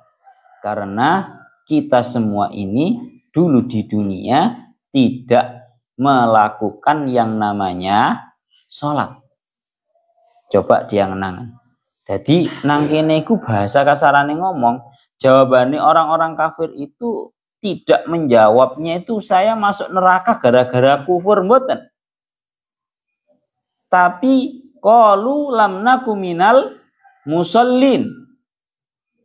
S1: karena kita semua ini dulu di dunia tidak melakukan yang namanya sholat. Coba dia ngenangan. Jadi nang kene iku bahasa kasarane ngomong, jawabannya orang-orang kafir itu tidak menjawabnya itu saya masuk neraka gara-gara kufur mboten. Tapi qalu lam naku minal musallin.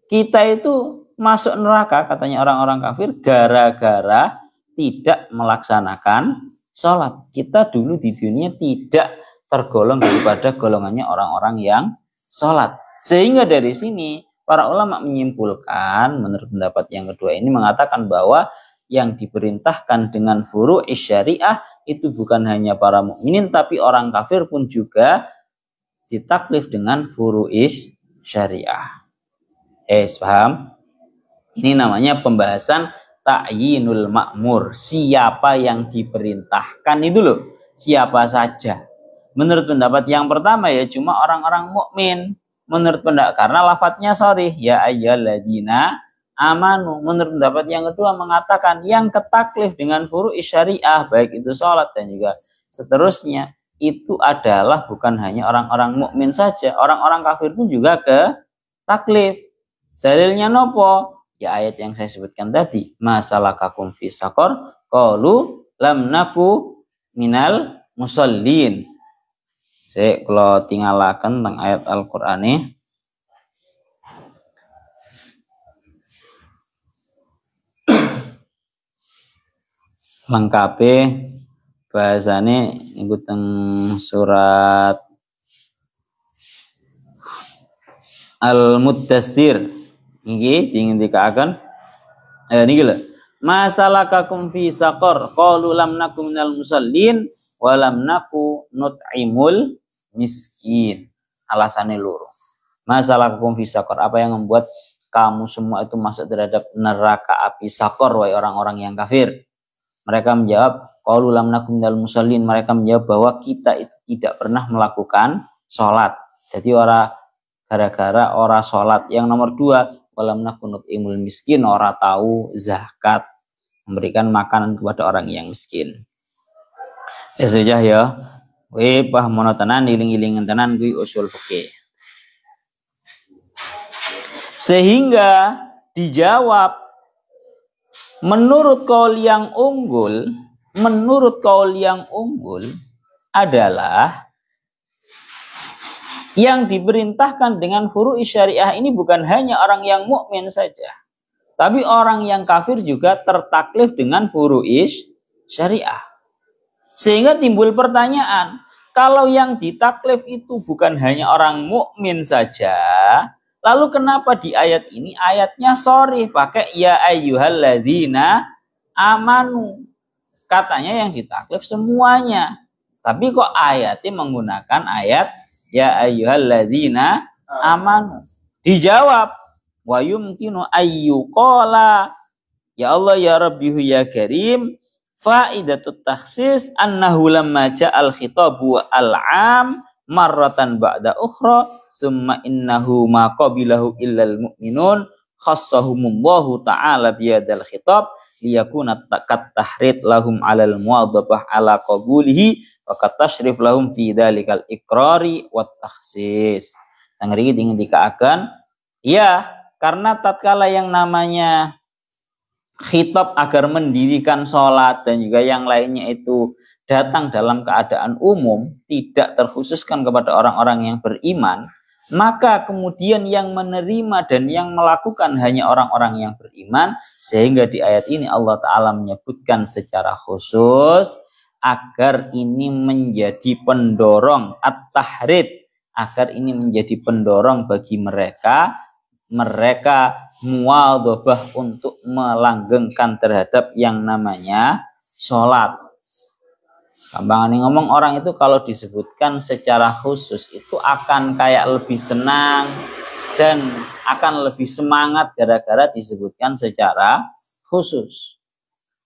S1: Kita itu masuk neraka katanya orang-orang kafir gara-gara tidak melaksanakan sholat. Kita dulu di dunia tidak tergolong daripada golongannya orang-orang yang sholat. Sehingga dari sini para ulama menyimpulkan menurut pendapat yang kedua ini mengatakan bahwa yang diperintahkan dengan furu'is syariah itu bukan hanya para mukminin tapi orang kafir pun juga ditaklif dengan furu'is syariah. Paham? Ini namanya pembahasan ta'yinul ma'mur. Siapa yang diperintahkan itu loh, siapa saja. Menurut pendapat yang pertama ya cuma orang-orang mukmin. Menurut pendapat karena lafadznya sharih ya ayyuhalladzina amanu. Menurut pendapat yang kedua mengatakan yang ketaklif dengan furu'is syariah baik itu sholat dan juga seterusnya itu adalah bukan hanya orang-orang mukmin saja, orang-orang kafir pun juga ke taklif. Dalilnya nopo? Ya ayat yang saya sebutkan tadi, masalakakum fi saqar qalu lam naku minal musallin. Saya kalau tinggalkan tentang ayat Al-Qur'an ini lengkap bahasane ikut surat Al-Muddatsir. Niki ingin dikatakan niki lho. Masalakakum fi saqar qalu lam nakum minal musallin wa lam naku nut'imul miskin. Alasannya loro. Masalakakum fi saqar, apa yang membuat kamu semua itu masuk terhadap neraka api saqar wahai orang-orang yang kafir? Mereka menjawab qalu lam nakum minal musallin. Mereka menjawab bahwa kita itu tidak pernah melakukan sholat. Jadi gara-gara ora sholat. Yang nomor dua, walam nakunut imul miskin, ora tahu zakat, memberikan makanan kepada orang yang miskin. Sudah ya, pah monotenan iling-ilingan tenan kui usul fikih. Sehingga dijawab menurut kaul yang unggul adalah yang diperintahkan dengan furu'is syariah ini bukan hanya orang yang mukmin saja, tapi orang yang kafir juga tertaklif dengan furu'is syariah. Sehingga timbul pertanyaan, kalau yang ditaklif itu bukan hanya orang mukmin saja, lalu kenapa di ayat ini ayatnya sharih pakai ya ayyuhalladzina amanu? Katanya yang ditaklif semuanya, tapi kok ayatnya menggunakan ayat ya ayyuhalladzina amanu. Dijawab wa yumkinu ayyuqala ya Allah ya Rabbihu ya Karim faidatut takhsis annahu lamma ja'al khitabu al-'am marratan ba'da ukhra summa innahu ma qabilahu illal mu'minun khassahumullahu ta'ala biyadal khitab liyakuna kat tahrid lahum 'alal muwadhabah 'ala qabulihi wa kat tashrif lahum fi dzalikal iqrari wat takhsis. Tangri ingin dikaakan ya karena tatkala yang namanya khitab agar mendirikan sholat dan juga yang lainnya itu datang dalam keadaan umum, tidak terkhususkan kepada orang-orang yang beriman, maka kemudian yang menerima dan yang melakukan hanya orang-orang yang beriman, sehingga di ayat ini Allah Ta'ala menyebutkan secara khusus agar ini menjadi pendorong at-tahrid, agar ini menjadi pendorong bagi mereka muwadhabah untuk melanggengkan terhadap yang namanya sholat. Gampang nih ngomong, orang itu kalau disebutkan secara khusus itu akan kayak lebih senang dan akan lebih semangat gara-gara disebutkan secara khusus.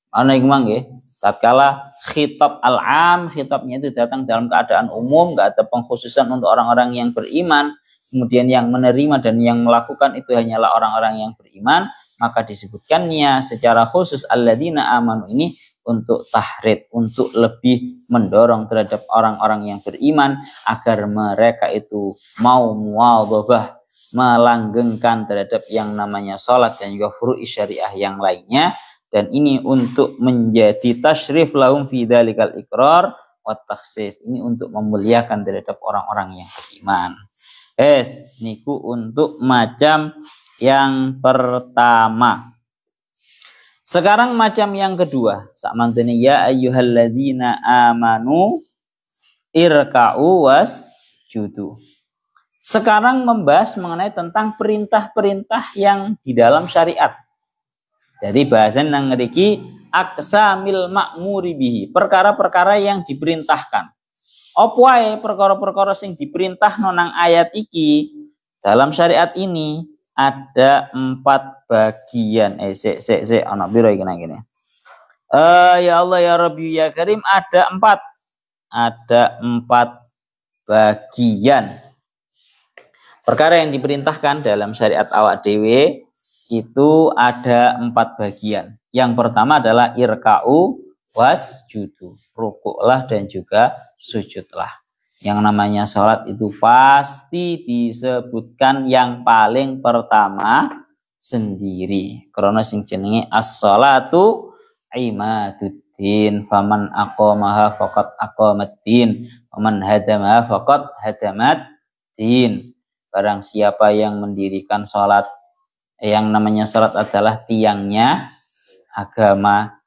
S1: Ana iku mangke, tatkala khitab al-am, khitabnya itu datang dalam keadaan umum, enggak ada pengkhususan untuk orang-orang yang beriman, kemudian yang menerima dan yang melakukan itu hanyalah orang-orang yang beriman, maka disebutkannya secara khusus alladzina amanu ini untuk tahrid, untuk lebih mendorong terhadap orang-orang yang beriman agar mereka itu mau muwadhabah, melanggengkan terhadap yang namanya sholat dan juga furu'i syariah yang lainnya, dan ini untuk menjadi tasyrif lahum fi dzalikal iqrar wa takhsis, ini untuk memuliakan terhadap orang-orang yang beriman. Niku untuk macam yang pertama. Sekarang macam yang kedua. Sakmantene ya ayyuhalladzina amanu irka'u wasjudu. Sekarang membahas mengenai tentang perintah-perintah yang di dalam syariat. Jadi bahasan nang ngriki aqsamil ma'muri bihi, perkara-perkara yang diperintahkan. Apa wae perkara-perkara sing diperintahno nang ayat iki dalam syariat ini ada 4 bagian. Ana piro iki nang kene? Ya Allah ya Rabbi ya Karim, ada 4 bagian. Perkara yang diperintahkan dalam syariat awak dhewe itu ada 4 bagian. Yang pertama adalah irka'u wasjudu, rukuklah dan juga sujudlah. Yang namanya sholat itu pasti disebutkan yang paling pertama sendiri. Karena sing jenenge as-sholatu imaduddin, faman aqamaha faqad aqamaddin, faman hadamaha faqad hadamaddin. Barang siapa yang mendirikan sholat, yang namanya sholat adalah tiangnya agama.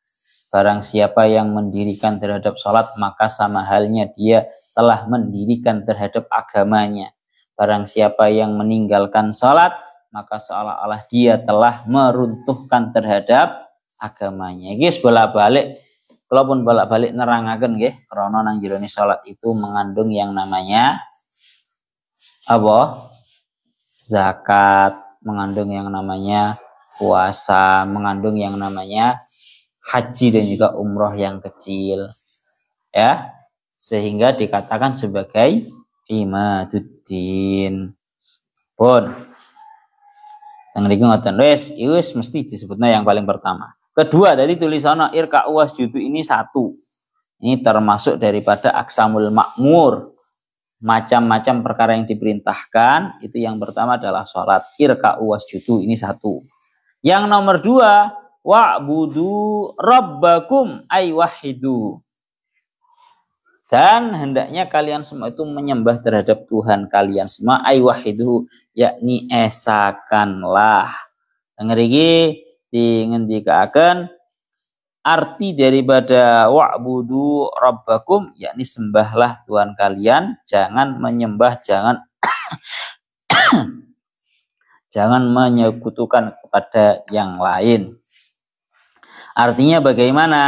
S1: Barang siapa yang mendirikan terhadap sholat, maka sama halnya dia telah mendirikan terhadap agamanya. Barang siapa yang meninggalkan sholat, maka seolah-olah dia telah meruntuhkan terhadap agamanya. Guys, bolak-balik, kalaupun bolak-balik nerangaken nggih, karena nang jerone sholat itu mengandung yang namanya apa? Zakat, mengandung yang namanya puasa, mengandung yang namanya haji dan juga umroh yang kecil, ya, sehingga dikatakan sebagai imaduddin. Pun yang mriki ngoten wis mesti disebutnya yang paling pertama. Kedua, tadi tulisannya irka'u wasjudu ini 1. Ini termasuk daripada aksamul makmur, macam-macam perkara yang diperintahkan. Itu yang pertama adalah sholat, irka'u wasjudu ini 1. Yang nomor 2, wa'budu rabbakum ay wahidu. Dan hendaknya kalian semua itu menyembah terhadap Tuhan kalian semua, ay wahidu, yakni esakanlah. Ngriki dingendikaken arti daripada wa'budu rabbakum, yakni sembahlah Tuhan kalian, jangan menyembah, jangan menyekutukan kepada yang lain. Artinya bagaimana?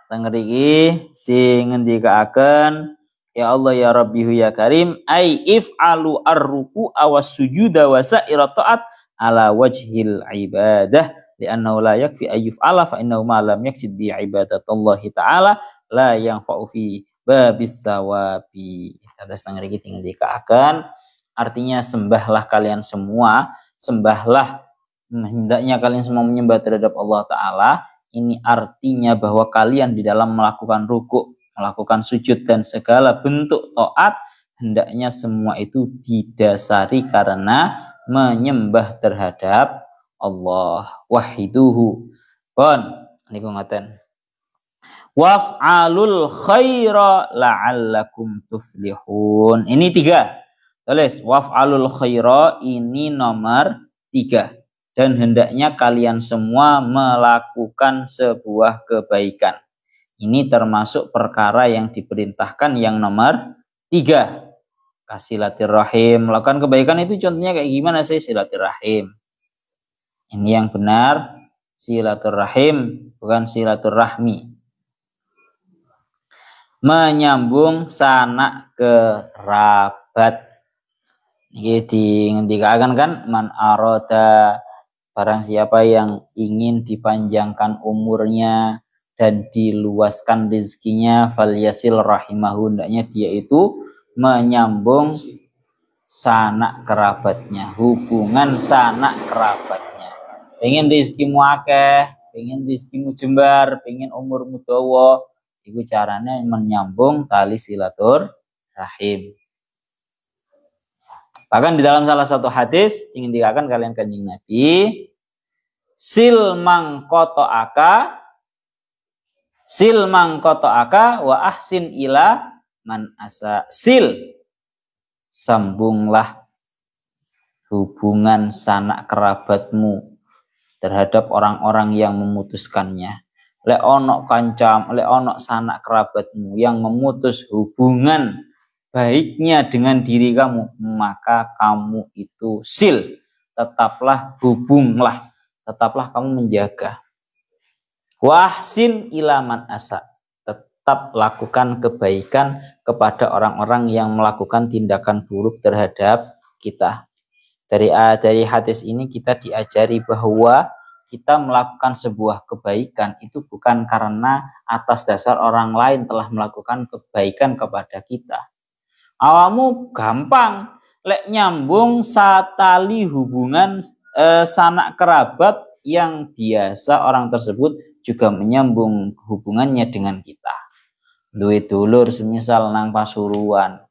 S1: Tengriki dingendikaken ya Allah ya Rabbi ya Karim ay if'alu ar-ruku' awas sujuda wa sa'ira ta'at ala wajhil ibadah li'annahu la yakfi ayyuf'ala fa innahu ma lam yaksid bi ibadatallahi ta'ala la yanfa'u fi babis sawabi. Terus tengriki dingendikaken artinya sembahlah kalian semua, sembahlah, hendaknya kalian semua menyembah terhadap Allah Ta'ala. Ini artinya bahwa kalian di dalam melakukan rukuk, melakukan sujud dan segala bentuk taat, hendaknya semua itu didasari karena menyembah terhadap Allah. Wahiduhu, Pun niku ngoten. Waf'alul khaira la'allakum tuflihun. Ini 3. Tulis waf'alul khaira ini nomor 3. Dan hendaknya kalian semua melakukan sebuah kebaikan. Ini termasuk perkara yang diperintahkan yang nomor 3. Kasilatirrahim. Melakukan kebaikan itu contohnya kayak gimana sih? Silaturahim. Ini yang benar silaturahim, bukan silaturahmi. Menyambung sanak kerabat. Ini dikatakan kan man aroda, barang siapa yang ingin dipanjangkan umurnya dan diluaskan rezekinya, falyasil rahimahu, hendaknya dia itu menyambung sanak kerabatnya, hubungan sanak kerabatnya. Pengen rezekimu akeh, pengen rezekimu jembar, pengen umurmu dawa, itu caranya menyambung tali silaturahim. Bahkan di dalam salah satu hadis ingin dikatakan kalian kanjeng Nabi, sil mangkotoaka wa ahsin ila man asa. Sil, sambunglah hubungan sanak kerabatmu terhadap orang-orang yang memutuskannya. Lek ono kancam, lek ono sanak kerabatmu yang memutus hubungan baiknya dengan diri kamu, maka kamu itu sil, tetaplah hubunglah, tetaplah kamu menjaga. Wahsin ilaman asa, tetap lakukan kebaikan kepada orang-orang yang melakukan tindakan buruk terhadap kita. Dari hadis ini kita diajari bahwa kita melakukan sebuah kebaikan itu bukan karena atas dasar orang lain telah melakukan kebaikan kepada kita. Awamu gampang lek nyambung satali hubungan sanak kerabat yang biasa orang tersebut juga menyambung hubungannya dengan kita. Duwe dulur semisal nang Pasuruan,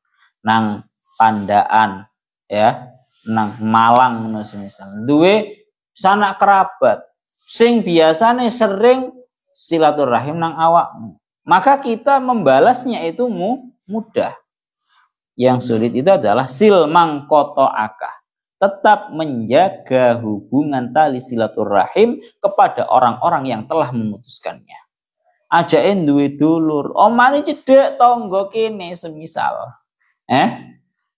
S1: nang Pandaan, ya, nang Malang semisal. Duwe sanak kerabat sing biasane sering silaturahim nang awakmu. Maka kita membalasnya itu mudah. Yang sulit itu adalah sil mangkotoaka, tetap menjaga hubungan tali silaturahim kepada orang-orang yang telah memutuskannya. Ajain duwe dulur, omane cedek tonggo kene semisal.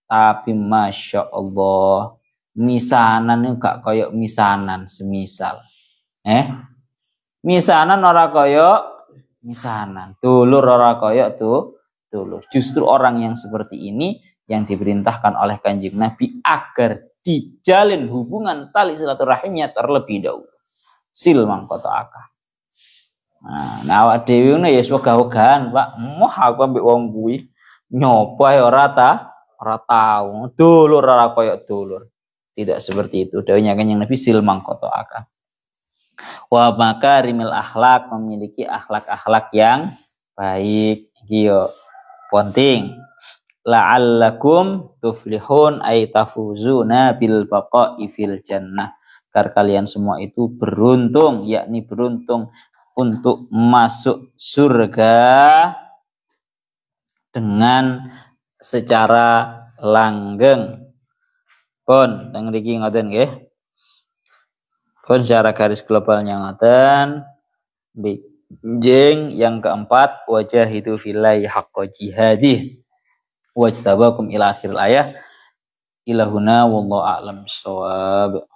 S1: Tapi masya Allah, misanan itu gak koyok misanan semisal. Misanan ora koyok misanan, dulur ora koyok tuh dulur. Justru orang yang seperti ini yang diperintahkan oleh Kanjeng Nabi agar dijalin hubungan tali silaturahimnya terlebih dahulu. Sil mangkotoaka. Nah awak dhewe ngono ya wis wegah-wegahan, Pak. Moh aku ambek wong kuwi nyoba ora tahu. Dulur ora koyok dulur. Tidak seperti itu. Dawuhnya Kanjeng Nabi sil mangkotoaka. Wa makarimil akhlak, memiliki akhlak-akhlak yang baik. Iki yo penting. La'allakum tuflihun ay tafuzuna bil baqa'i fil jannah. Agar kalian semua itu beruntung, yakni beruntung untuk masuk surga dengan secara langgeng. Pun teng mriki ngoten nggih. Pun secara garis globalnya ngoten. Jeng yang keempat, wajahidu fillahi haqqa jihadih wajtabakum ila akhiril ayah. Ilahuna wallahu a'lam bissawab.